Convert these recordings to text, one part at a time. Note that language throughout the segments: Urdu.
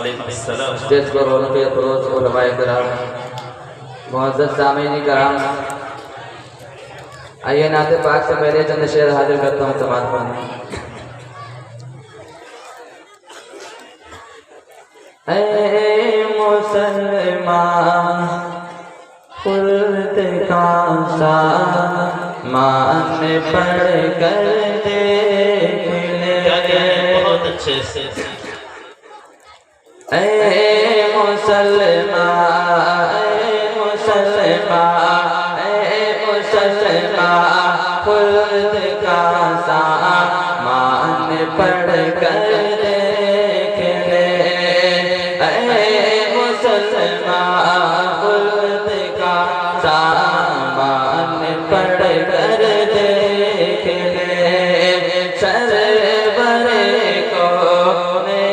اسٹیج پر رونق فروز علماء کرام، معزز سامعین کرام، آئیے نعت پاک سے پہلے چند شعر حاضر کرتا ہوں سماعت فرمائیں۔ اے مسلمان خلد کا سامان پڑھ کر دیکھ لے، بہت اچھے سے اے مسلمان، اے مسلمان، اے مسلمان خلد کا سامان پڑھ کر دیکھ لے، اے مسلمان خلد کا سامان پڑھ کر دیکھ لے، سرور کونے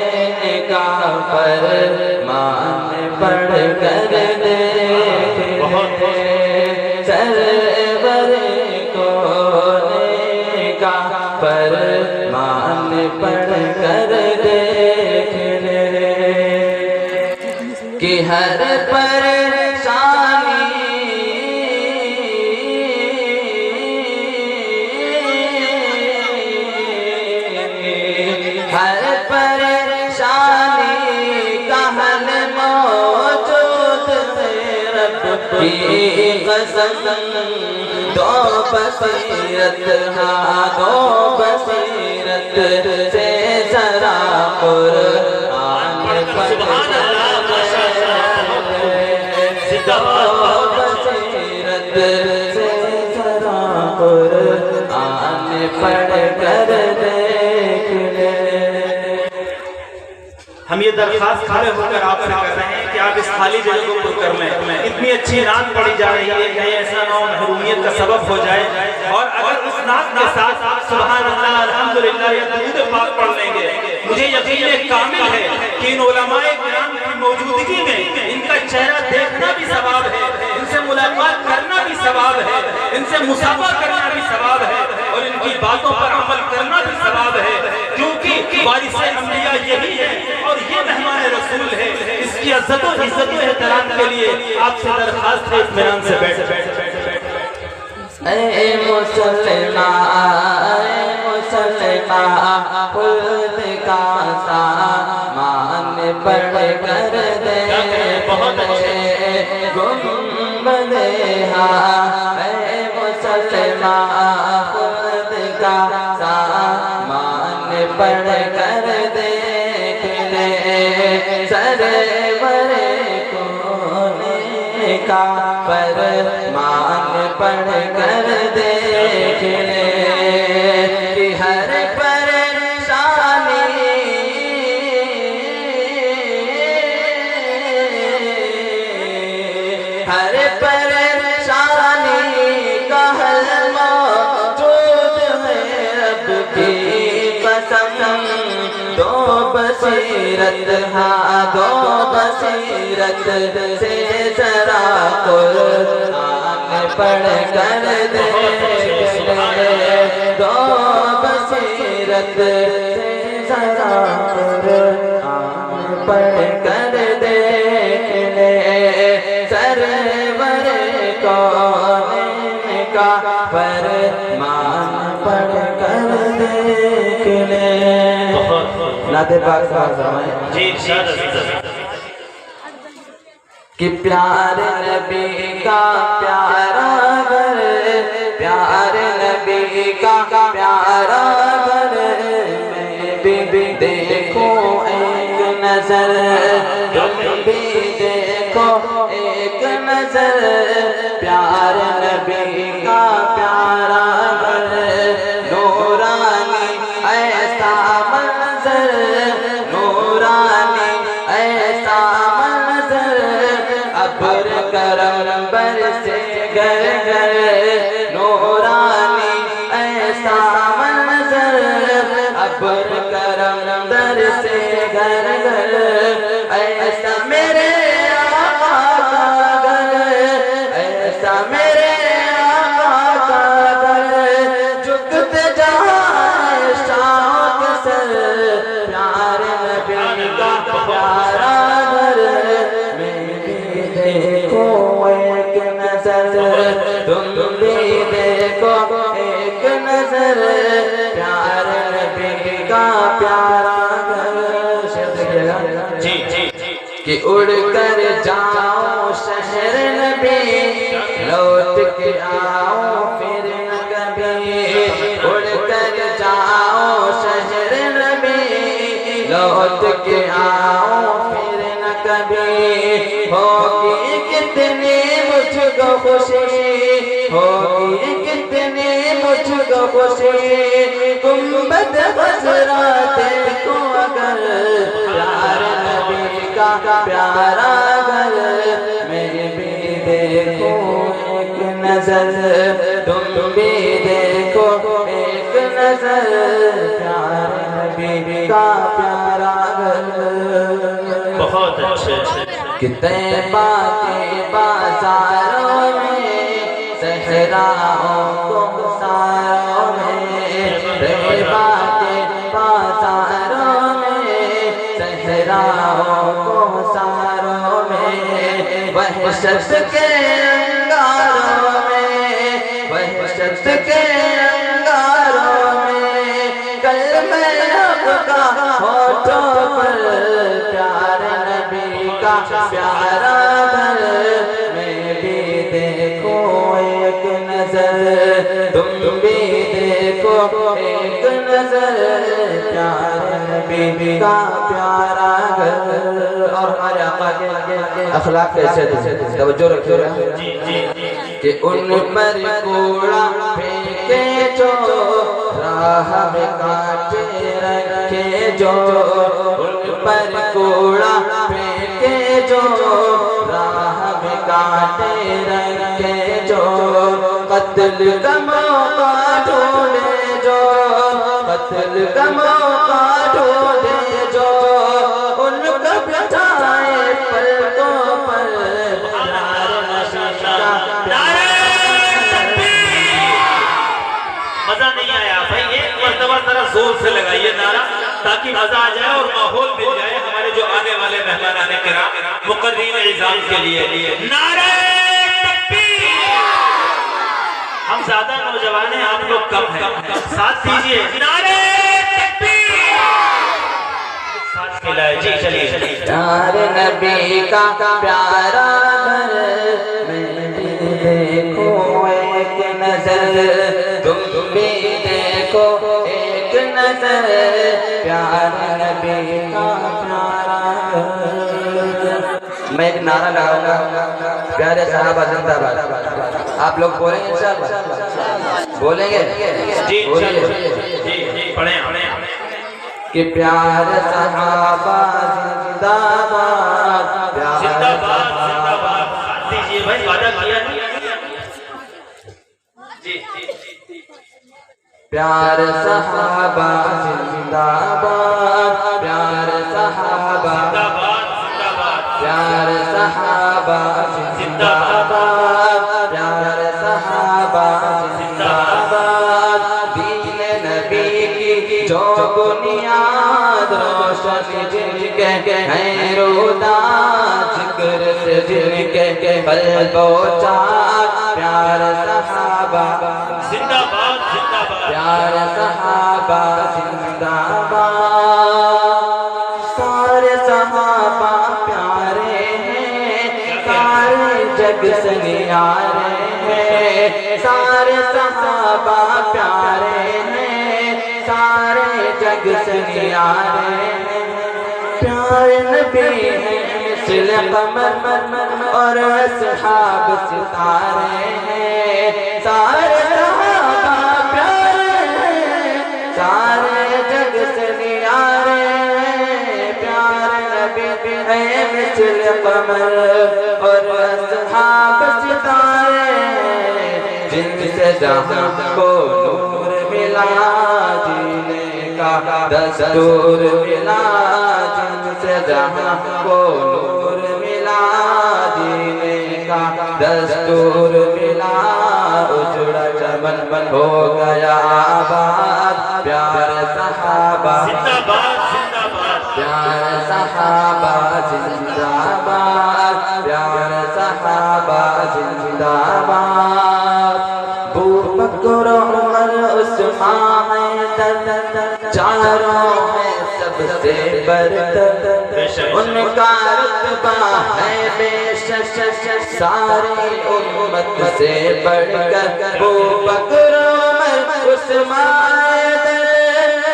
کا فرمان پڑھ کر دیکھ لے، سرور کونے کا فرمان پڑھ کر دیکھ لے، کہ ہر پریشانی ہر پریشانی کا حل موجود ہے، رب کی قسم دو بصیرت، ہاں دو بصیرت سے ذرا قرآن پڑھ دو بصیرت سے ذرا قرآن پڑھ کر دیکھ لے۔ ہم یہ درخواست کھڑے ہو کر آپ سے کر رہے ہیں کہ آپ اس خالی جگہ کو پر کر لیں۔ اتنی اچھی نعت پڑھی جا رہی ہے، کہیں ایسا نہ ہو محرومیت کا سبب ہو جائے، اور اگر اس نعت کے ساتھ سبحان اللہ الحمدللہ یا درود پاک پڑھ لیں گے، مجھے یقین کامل ہے کہ ان علماء کرام کی موجودگی میں ان کا چہرہ دیکھنا بھی ثواب ہے، ان سے ملاقات کرنا بھی ثواب ہے، ان سے مصافحہ کرنا بھی ثواب ہے، اور ان کی باتوں پر عمل کرنا بھی ثواب ہے، کیونکہ وارث انبیاء یہی ہے اور یہ مہمان رسول ہے۔ اس کی عزت و احترام کے لیے آپ سے درخواست ہے اطمینان سے بیٹھ۔ اے مسلمان، اے مسلمان خلد کا سامان پڑھ کر دیکھ لے، گنبد ہاں اے مسلمان خلد کا سامان پڑھ کر دیکھ لے، سرور کونے کا فرمان پڑھ کر دیکھ لے، کہ ہر پریشانی ہر پریشانی کا حل موجود ہے، رب کی قسم دو بصیرت، ہاں دو بصیرت سے ذرا قرآن پڑھ کر دیکھ لے، دو بصیرت سے ذرا قرآن پڑھ کر دیکھ لے، سرور کونے کا فرمان پڑھ کر دیکھ لے۔ نعت پاک فرمائیں جی کہ پیار نبی کا پیارا گھر، پیار نبی کا پیارا گھر، میں بھی دیکھوں ایک نظر، تم بھی دیکھو ایک نظر، پیار نبی کا پیارا گھر، نورانی ایسا منظر، نورانی ایسا منظر، ابر کرم برسے گھر گھر، نورانی ایسا منظر، ابر کرم برسے گھر گھر، ایسا میرے آقا کا گھر، ایسا میرے آقا کا گھر، جھکتے جہاں شوق سے، پیار نبی کا پیارا سمجھے گا جی جی کہ اڑ کر جاؤ شہر نبی لوٹ کے آؤ پھر نہ کبھی اڑ کر جاؤ شہر نبی لوٹ کے آؤ پھر نہ کبھی ہوگی کتنی مجھ کو خوشی ہوگی کتنی مجھ کو خوشی گنبد خضرا دیکھو اگر پیار نبی کا پیارا گھر میں بھی دیکھوں ایک نظر تم بھی دیکھو ایک نظر پیار نبی کا پیارا گھر بہت اچھے کہ طیبہ کے بازاروں میں صحراؤں کو ساروں میں طیبہ کے بازاروں میں صحراؤں کو ساروں میں وحشت کے انگاروں میں وحشت کے انگاروں میں کلمہ حق کا ہونٹوں پر پیار نبی کا پیارا گھر میں بھی دیکھوں ایک نظر تم بھی دیکھو ایک نظر پیار نبی کا پیارا گھر اور ہمارے آقا کے اخلاق کیسے تھے توجہ رکھو کہ ان پر کوڑا پھینکے جو راہ میں کانٹے رکھے جو ان پر کوڑا پھینکے جو راہ میں کانٹے رکھے جو قتل کا موقع ڈھونڈے جو قتل کا موقع ڈھونڈے جو ان کا بچائے پلکوں پر مزہ نہیں آیا بھائی ایک مرتبہ ذرا زور سے لگائیے نعرہ تاکہ مزہ آ جائے اور ماحول مل جائے ہمارے جو آنے والے مہمان کرام مقررین اعزام کے لیے نعرہ تکبیر ہم زیادہ نوجوان ہیں آپ لوگ کم ہیں ساتھ دیجئے نعرہ تکبیر ساتھ ملائے جی چلیے پیار نبی کا پیارا گھر میں بھی دیکھوں ایک نظر تم بھی دیکھو ایک نظر پیار نبی کا پیارا گھر میں ایک نعرہ لگاؤں گا پیارے صحابہ زندہ باد آپ لوگ بولیں گے انشاءاللہ بولیں گے جی جی پڑھیں کہ پیارے صحابہ زندہ باد زندہ باد دیجئے بھائی وعدہ کیا جی پیارے صحابہ زندہ باد پیارے صحابہ پیارے صحابہ زندہ باد پیارے صحابہ زندہ باد دین نبی کی جو بنیاد روشن جن کے ہیں رودا ذکر سے جن کے قلب و چاک پیارے صحابہ زندہ باد پیارے صحابہ زندہ باد سارے صحابہ پیارے ہیں سارے جگ سے نیارے ہیں سارے صحابہ پیارے ہیں سارے جگ سے نیارے ہیں پیارے نبی ہیں مثل قمر اور اصحاب ستارے ہیں سارے صحابہ پیارے ہیں سارے جگ سے نیارے ہیں پیارے نبی ہیں مثل قمر اور اصحاب ستارے ہیں جن سے جہاں کو نور ملا جینے کا دستور ملا جن سے جہاں کو نور ملا جینے کا دستور ملا اجڑا چمن بن ہو گیا آباد پیارے صحابہ زندہ باد پیارے صحابہ زندہ باد پیارے صحابہ زندہ باد ابو بکر عمر عثمان حیدر چاروں ہیں سب سے برتر ان کا رتبہ ہے بے شک ساری امت سے بڑھ کر ابوبکر عمر عثمان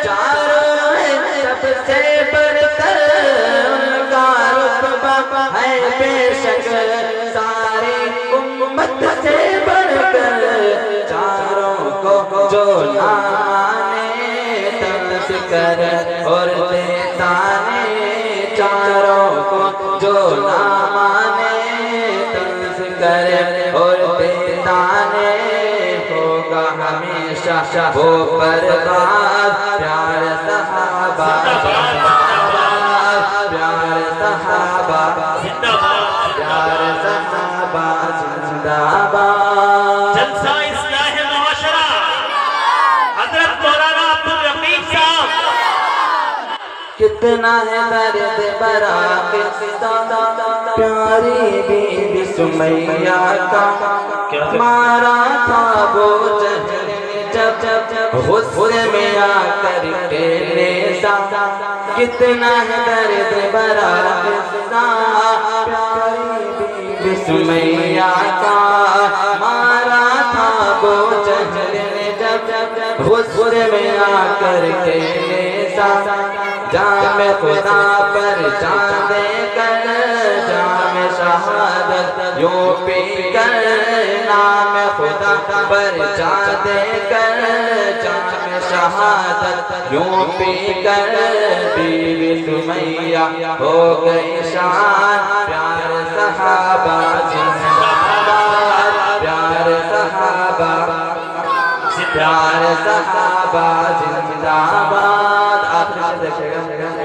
چاروں ہیں سب سے بڑھ کر ان کا رتبہ ہے بے شک ساری امت سے بڑھ کر چاروں کو جو نہ مانے تذکر اور دیتانے چاروں کو جو نہ مانے تذکر اور دیتانے ہوگا ہمیشہ وہ برباد پیار صحابہ پیار صحابہ پیار صحابہ زندہ باد جلسہ اصلاح معاشرہ حضرت مولانا عبدالرفیق صاحب کتنا ہے درد برا قصہ پیاری بی بی سمیہ کا مارا تھا وہ جہل جب غصے میں آ کر کے نیزہ کتنا ہے درد برا قصہ پیاری بی بی سمیہ کا مارا تھا وہ جہل جب غصے میں آ کر کے نیزہ جام خدا پر جان دے کر جام شہادت یوں پی کر نام خدا پر جان دے کر جام شہادت یوں پی کر بیوی سمیہ ہو گئی شان پیار صحابہ زندہ باد پیار صحابہ پیار صحابہ زندہ باد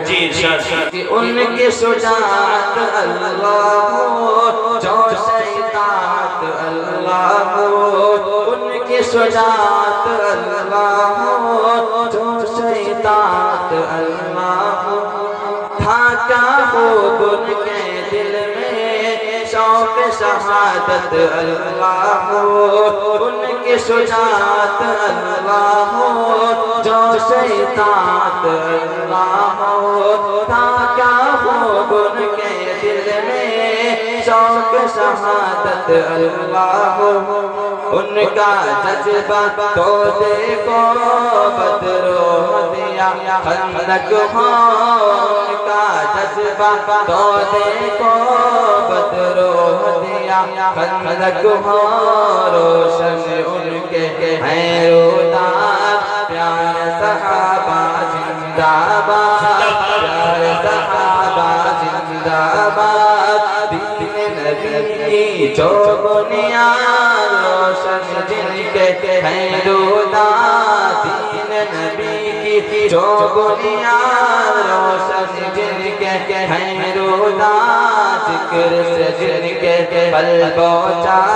جی ارشاد کہ ان کی شجاعت اللہ ہو جو شیطات اللہ ہو ان کی شجاعت اللہ ہو جو شیطات اللہ ہو تھا کیا خوب ان کے دل میں شوق شہادت اللہ ہو ان کی شجاعت اللہ ہو جو شیطات اللہ ہو تھا کیا خوب ان کے دل میں شوق شہادت اللہ ہو ان کا جذبہ تو دیکھو بدر و دیا خندق ہو ان کا جذبہ تو دیکھو بدر و دیا خندق ہو روشن ان کے ہیں روداد پیار صحابہ زندہ باد پیار صحابہ زندہ باد دین نبی کی جو بنیاد روشن جن کے ہیں روداد دین نبی کی جو بنیاد روشن جن کے ہیں روداد ذکر سے جن کے قلب و چار